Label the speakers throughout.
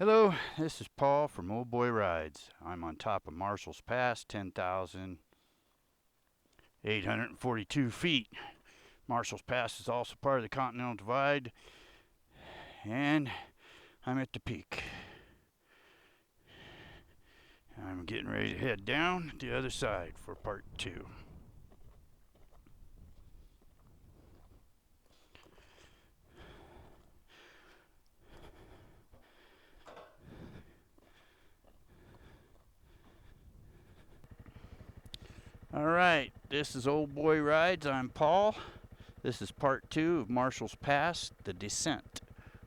Speaker 1: Hello, this is Paul from Old Boy Rides. I'm on top of Marshall's Pass, 10,842 feet. Marshall's Pass is also part of the Continental Divide, and I'm at the peak. I'm getting ready to head down the other side for part two. All right, this is Old Boy Rides. I'm Paul. This is part two of Marshall's Pass, the descent.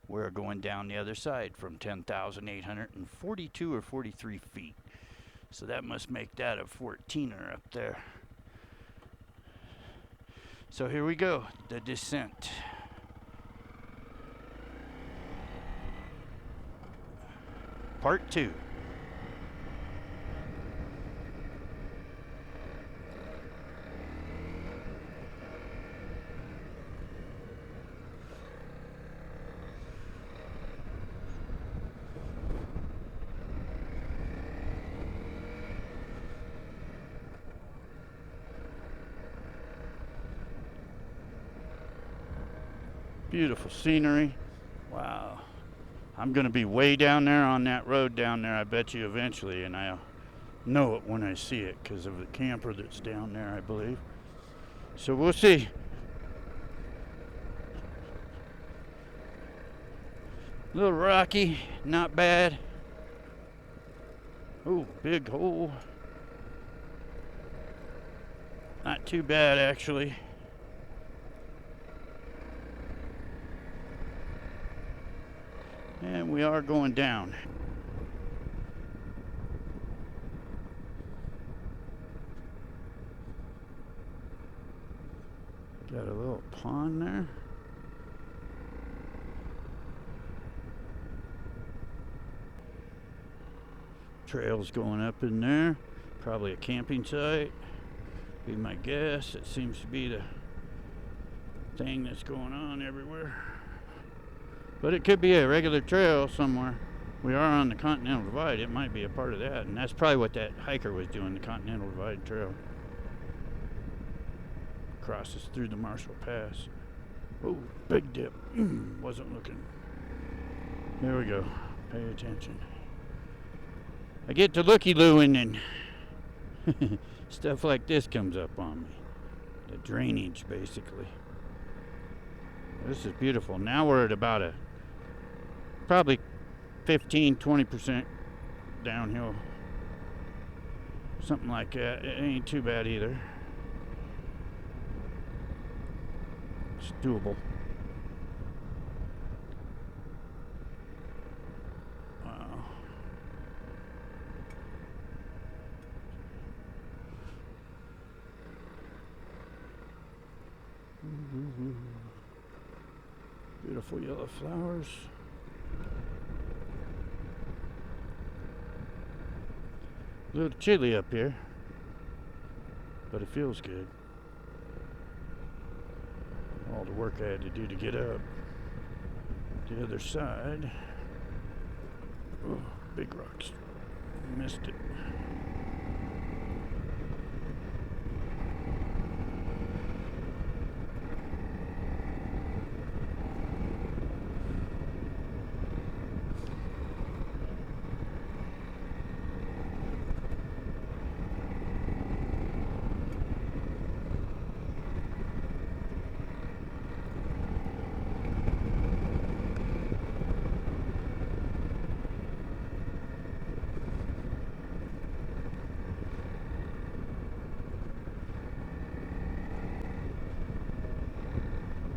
Speaker 1: We're going down the other side from 10,842 or 43 feet. So that must make that a 14er up there. So here we go, the descent. Part two. Beautiful scenery. Wow. I'm going to be way down there on that road down there, I bet you eventually, and I'll know it when I see it because of the camper that's down there, I believe. So we'll see. A little rocky, not bad. Oh, big hole. Not too bad, actually. And we are going down. Got a little pond there. Trails going up in there. Probably a camping site. Be my guess. It seems to be the thing that's going on everywhere. But it could be a regular trail somewhere. We are on the Continental Divide. It might be a part of that. And that's probably what that hiker was doing, the Continental Divide Trail. Crosses through the Marshall Pass. Oh, big dip. Wasn't looking. There we go. Pay attention. I get to looky-looing and stuff like this comes up on me. The drainage, basically. This is beautiful. Now we're at about a probably 15-20% downhill, something like that. It ain't too bad either. It's doable. Wow. Beautiful yellow flowers. A little chilly up here, but it feels good. All the work I had to do to get up the other side. Oh, big rocks. Missed it.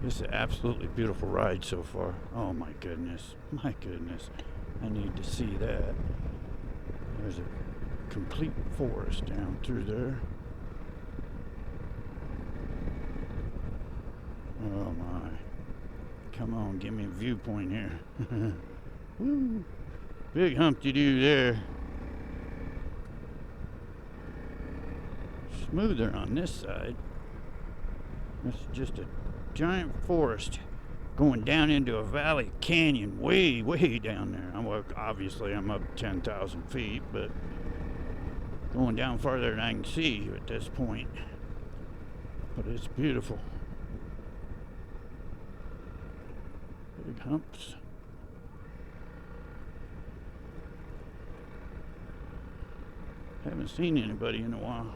Speaker 1: This is an absolutely beautiful ride so far. Oh my goodness. My goodness. I need to see that. There's a complete forest down through there. Oh my. Come on, give me a viewpoint here. Woo. Big humpty-doo there. Smoother on this side. This is just a giant forest going down into a valley canyon way, way down there. Obviously I'm up 10,000 feet, but going down farther than I can see at this point. But it's beautiful. Big humps. Haven't seen anybody in a while.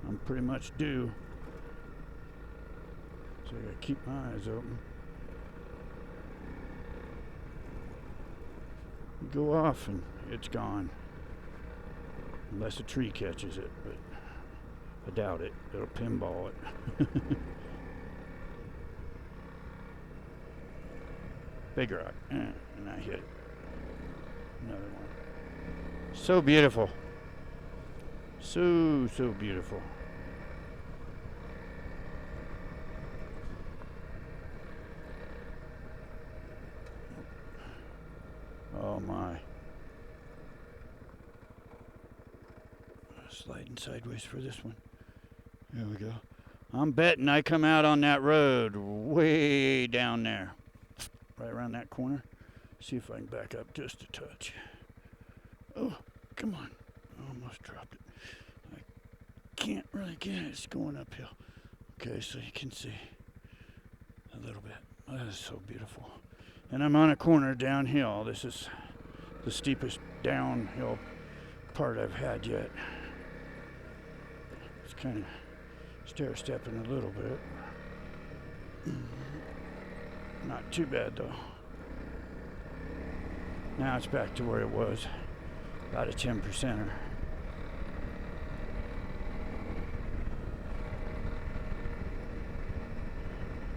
Speaker 1: I'm pretty much due. So I gotta keep my eyes open. Go off and it's gone. Unless a tree catches it, but I doubt it. It'll pinball it. Big rock. And I hit it. Another one. So beautiful. So beautiful. Oh my. Sliding sideways for this one. There we go. I'm betting I come out on that road way down there. Right around that corner. See if I can back up just a touch. Oh, come on. Almost dropped it. I can't really get it. It's going uphill. Okay, so you can see a little bit. That is so beautiful. And I'm on a corner downhill. This is the steepest downhill part I've had yet. It's kind of stair-stepping a little bit. Not too bad though. Now it's back to where it was. About a 10%er.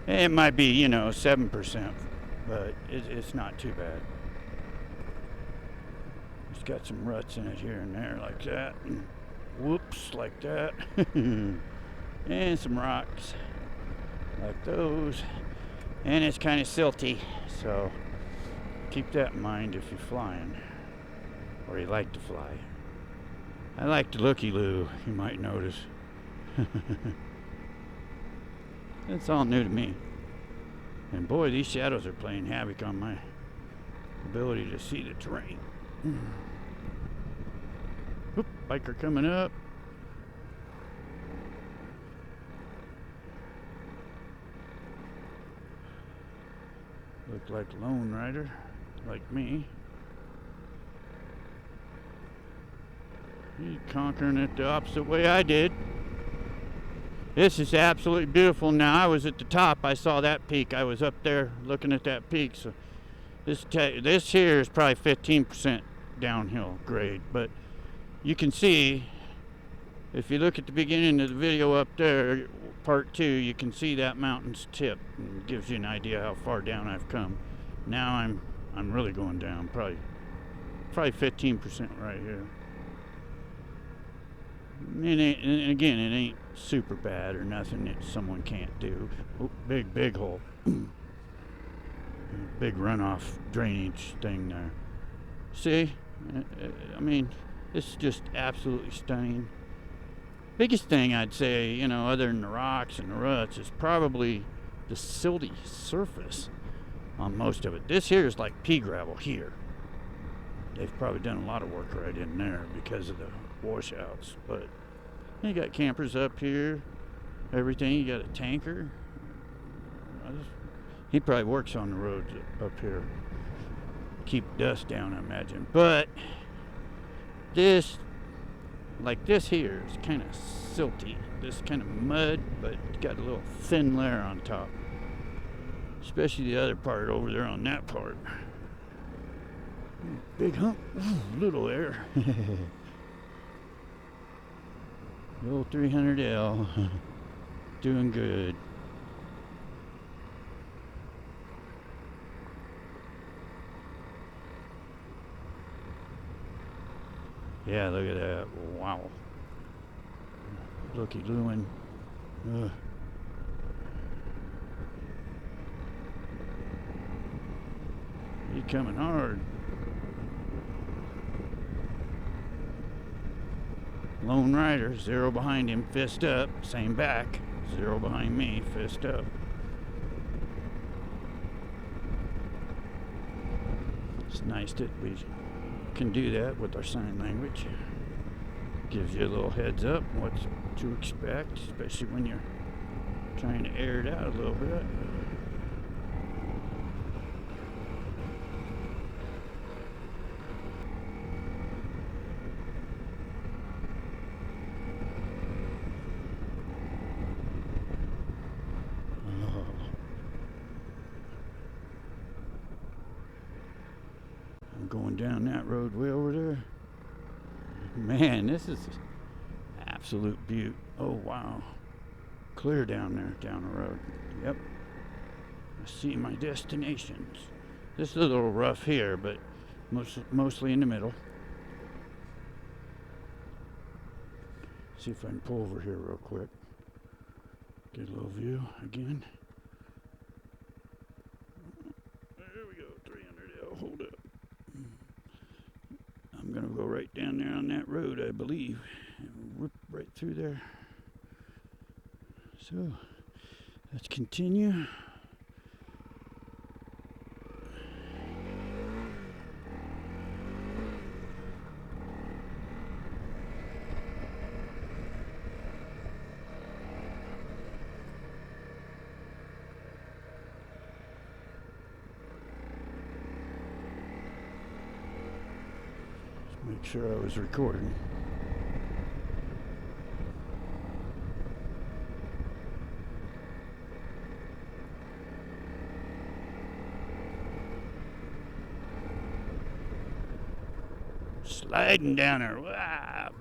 Speaker 1: It might be, 7%, but it's not too bad. It's got some ruts in it here and there like that. And whoops, like that. And some rocks like those. And it's kind of silty, so keep that in mind if you're flying. Or you like to fly. I like to looky-loo, you might notice. It's all new to me. And boy, these shadows are playing havoc on my ability to see the terrain. Oop, biker coming up. Look like a lone rider, like me. He's conquering it the opposite way I did. This is absolutely beautiful. Now I was at the top. I saw that peak. I was up there looking at that peak. So this here is probably 15% downhill grade. But you can see, if you look at the beginning of the video up there, part 2, you can see that mountain's tip. And it gives you an idea how far down I've come. Now I'm really going down. Probably 15% right here. And again, it ain't super bad or nothing that someone can't do. Oh, big hole. Big runoff drainage thing there. See? I mean, it's just absolutely stunning. Biggest thing I'd say, other than the rocks and the ruts, is probably the silty surface on most of it. This here is like pea gravel here. They've probably done a lot of work right in there because of the washouts. But you got campers up here, everything. You got a tanker. He probably works on the roads up here. Keep dust down, I imagine. But this here is kind of silty. This kind of mud, but it's got a little thin layer on top. Especially the other part over there on that part. Big hump. Ooh, little air. The old 300L. Doing good. Yeah, look at that. Wow. Looky-looing. He's coming hard. Lone rider, 0 behind him, fist up, same back, 0 behind me, fist up. It's nice that we can do that with our sign language. Gives you a little heads up what to expect, especially when you're trying to air it out a little bit. I'm going down that road way over there. Man, this is absolute beaut. Oh wow. Clear down there, down the road. Yep. I see my destinations. This is a little rough here, but mostly in the middle. See if I can pull over here real quick. Get a little view again. There we go, 300L, hold up. I'm gonna go right down there on that road, I believe, and rip right through there. So, let's continue. Make sure I was recording. Sliding down there. Wow.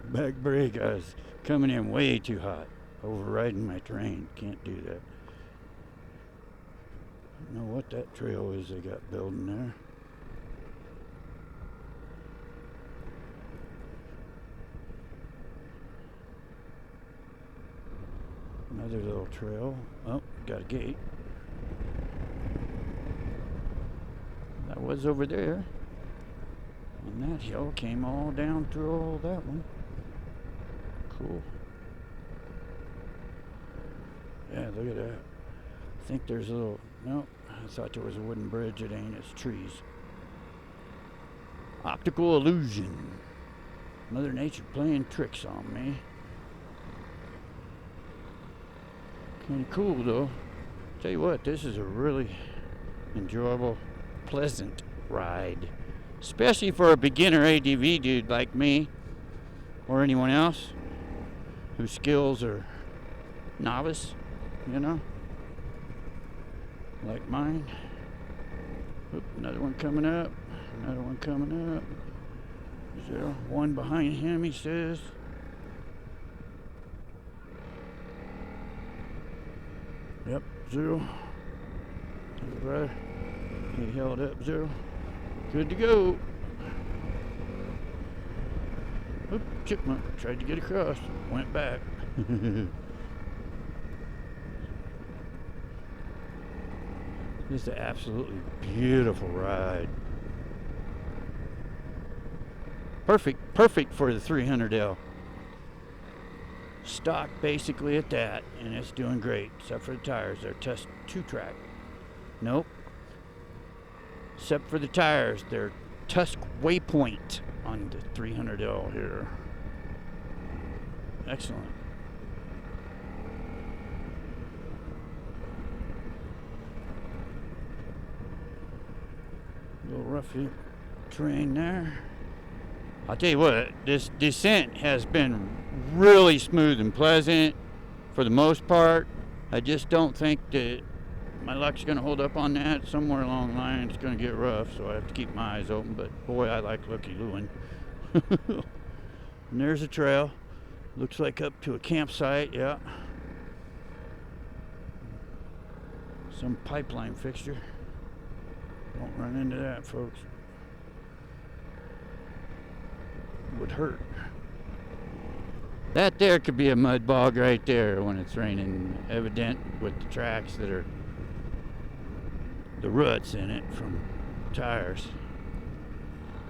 Speaker 1: Back brake. I was coming in way too hot. Overriding my train. Can't do that. I don't know what that trail is they got building there. Another little trail. Oh, got a gate. That was over there. And that hill came all down through all that one. Cool. Yeah, look at that. I think there's a little... No, I thought there was a wooden bridge. It ain't. It's trees. Optical illusion. Mother Nature playing tricks on me. Kind of cool though. Tell you what, this is a really enjoyable, pleasant ride. Especially for a beginner ADV dude like me, or anyone else whose skills are novice, you know, like mine. Oop, another one coming up, another one coming up. Is there one behind him, he says? Yep, zero. Hey, brother, he held up, zero. Good to go. Oop, chipmunk tried to get across, went back. This is an absolutely beautiful ride. Perfect for the 300L. Stock basically at that, and it's doing great, except for the tires. They're test 2-track. Nope. Except for the tires, they're Tusk Waypoint on the 300L here. Excellent. A little roughy terrain there. I'll tell you what, this descent has been really smooth and pleasant for the most part. I just don't think that my luck's going to hold up on that. Somewhere along the line it's going to get rough, so I have to keep my eyes open. But boy, I like looky-looing. And there's a trail. Looks like up to a campsite, yeah. Some pipeline fixture. Don't run into that, folks. Would hurt. That there could be a mud bog right there when it's raining, evident with the tracks that are the ruts in it from tires.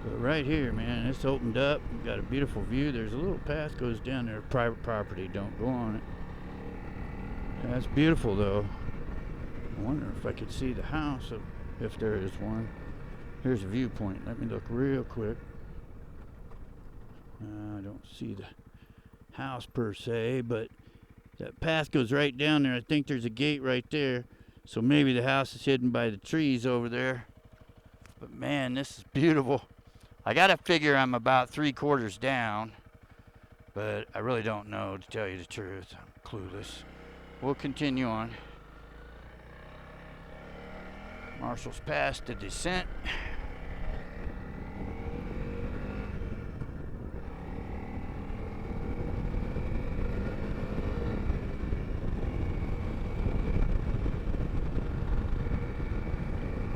Speaker 1: But right here, man, it's opened up. We've got a beautiful view. There's a little path goes down there, private property, don't go on it. That's beautiful though. I wonder if I could see the house, if there is one. Here's a viewpoint. Let me look real quick. I don't see the house per se, but that path goes right down there. I think there's a gate right there. So maybe the house is hidden by the trees over there. But man, this is beautiful. I gotta figure I'm about 3/4 down, but I really don't know, to tell you the truth. I'm clueless. We'll continue on. Marshall's past the descent.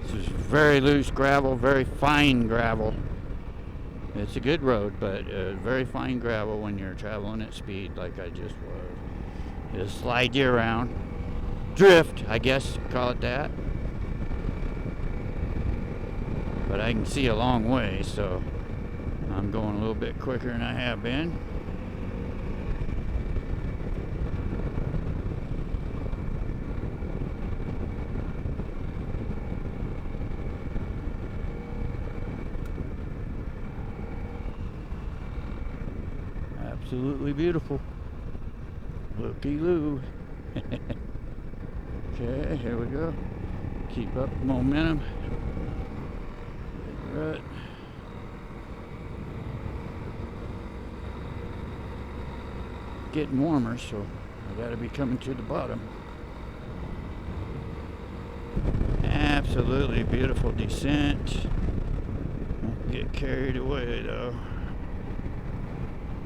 Speaker 1: This is very loose gravel, very fine gravel. It's a good road, but very fine gravel when you're traveling at speed like I just was. It'll slide you around. Drift, I guess, call it that. But I can see a long way, so I'm going a little bit quicker than I have been. Absolutely beautiful. Looky-loo. Okay, here we go. Keep up the momentum. Right. Getting warmer, so I gotta be coming to the bottom. Absolutely beautiful descent. Don't get carried away though.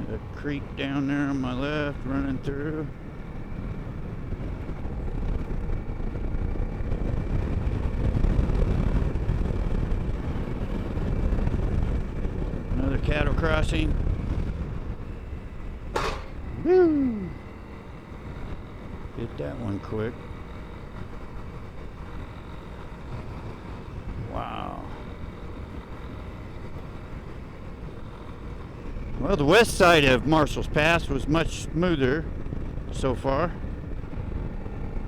Speaker 1: A creek down there on my left running through. Another cattle crossing. Woo! Hit that one quick. Wow. Well, the west side of Marshall's Pass was much smoother so far,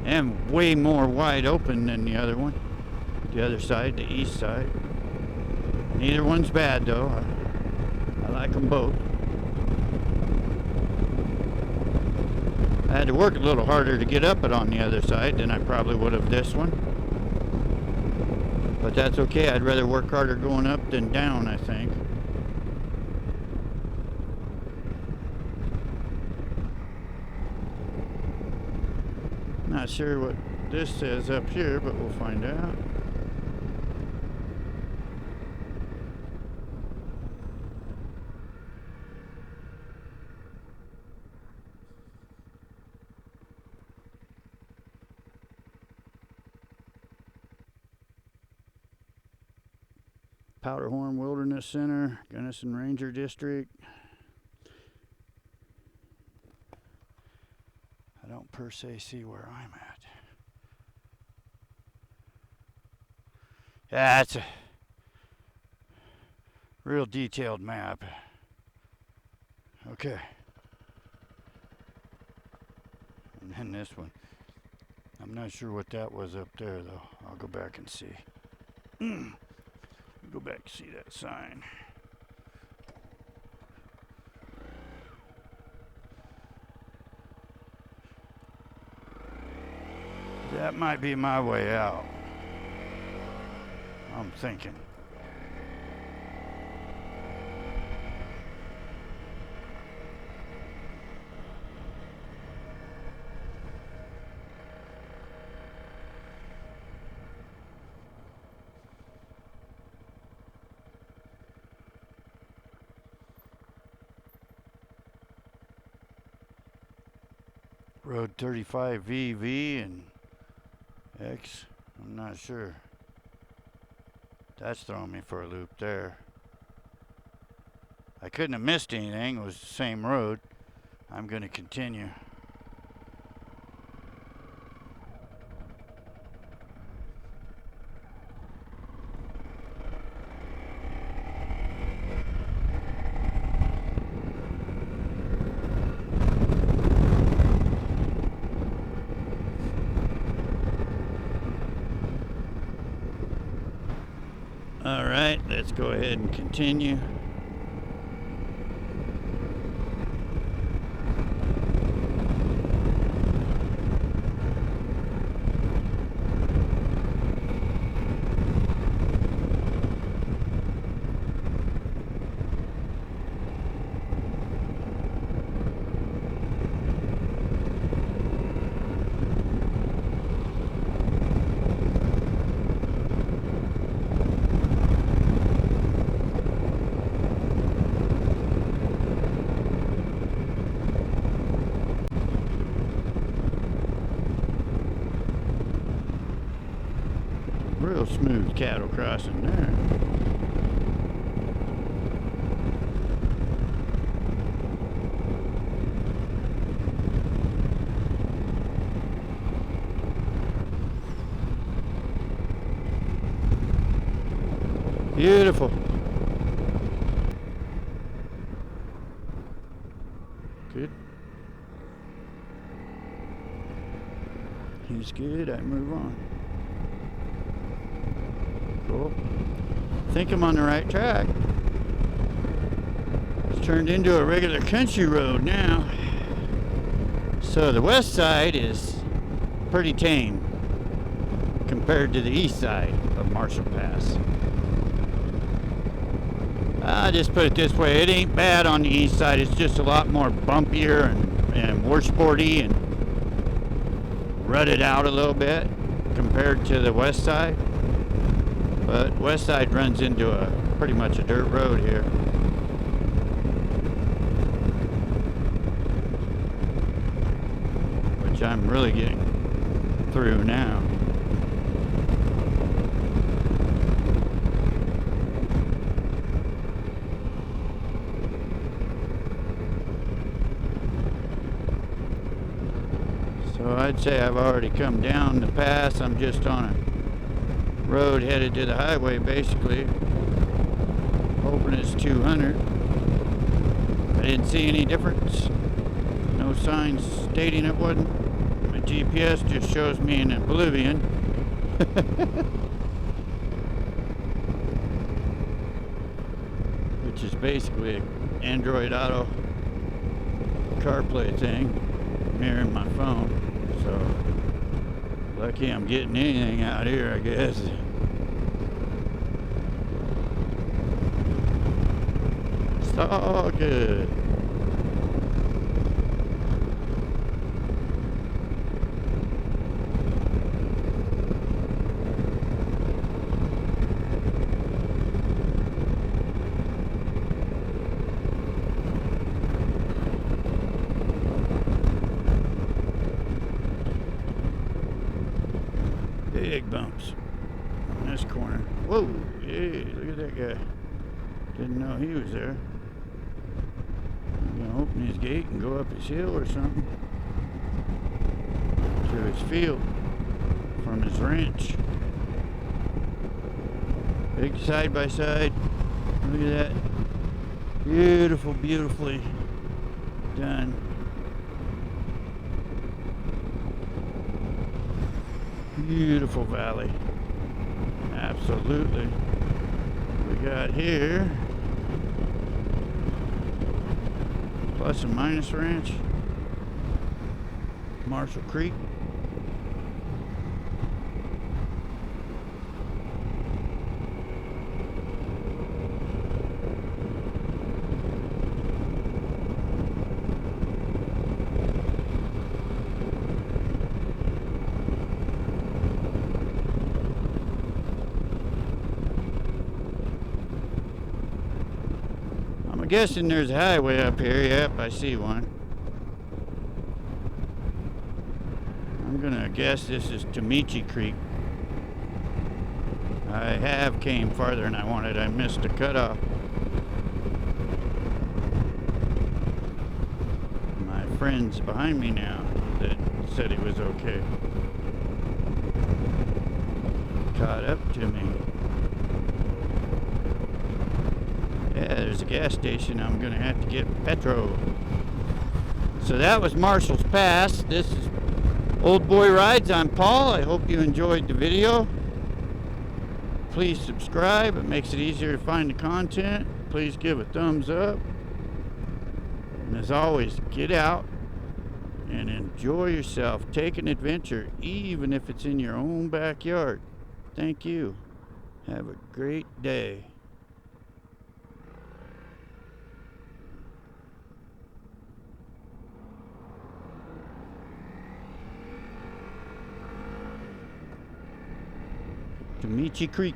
Speaker 1: and way more wide open than the other one. The other side, the east side. Neither one's bad though. I like them both. I had to work a little harder to get up it on the other side than I probably would have this one. But that's okay. I'd rather work harder going up than down, I think. Not sure what this says up here, but we'll find out. Powderhorn Wilderness Center, Gunnison Ranger District. I don't per se see where I'm at. Yeah, it's a real detailed map. Okay. And then this one. I'm not sure what that was up there though. I'll go back and see. Go back and see that sign. That might be my way out. I'm thinking. Road 35 VV and X, I'm not sure. That's throwing me for a loop there. I couldn't have missed anything, it was the same road. I'm going to continue. All right, let's go ahead and continue. Real smooth cattle crossing there. Beautiful. Good. He's good. I move on. Cool. I think I'm on the right track. It's turned into a regular country road now. So the west side is pretty tame compared to the east side of Marshall Pass. I'll just put it this way, it ain't bad on the east side, it's just a lot more bumpier and more sporty and rutted out a little bit compared to the west side. But west side runs into a pretty much a dirt road here. Which I'm really getting through now. So I'd say I've already come down the pass. I'm just on a road headed to the highway, basically. Hoping it's 200. I didn't see any difference. No signs stating it wasn't. My GPS just shows me in oblivion. Which is basically an Android Auto CarPlay thing, mirroring my phone. So lucky I'm getting anything out here, I guess. It's all good. Big bumps on this corner. Whoa, hey, look at that guy. Didn't know he was there. I'm gonna open his gate and go up his hill or something to his field from his ranch. Big side by side. Look at that. Beautiful, beautifully done. Beautiful valley. Absolutely. We got here plus and minus ranch, Marshall Creek. I'm guessing there's a highway up here. Yep, I see one. I'm gonna guess this is Tamichi Creek. I have came farther than I wanted. I missed a cutoff. My friend's behind me now that said he was okay. Caught up to me. Yeah, there's a gas station. I'm gonna have to get petrol. So that was Marshall's Pass. This is Old Boy Rides. I'm Paul. I hope you enjoyed the video. please subscribe. It makes it easier to find the content. Please give a thumbs up. And as always, get out and enjoy yourself. Take an adventure, even if it's in your own backyard. Thank you. Have a great day. Tamete Creek.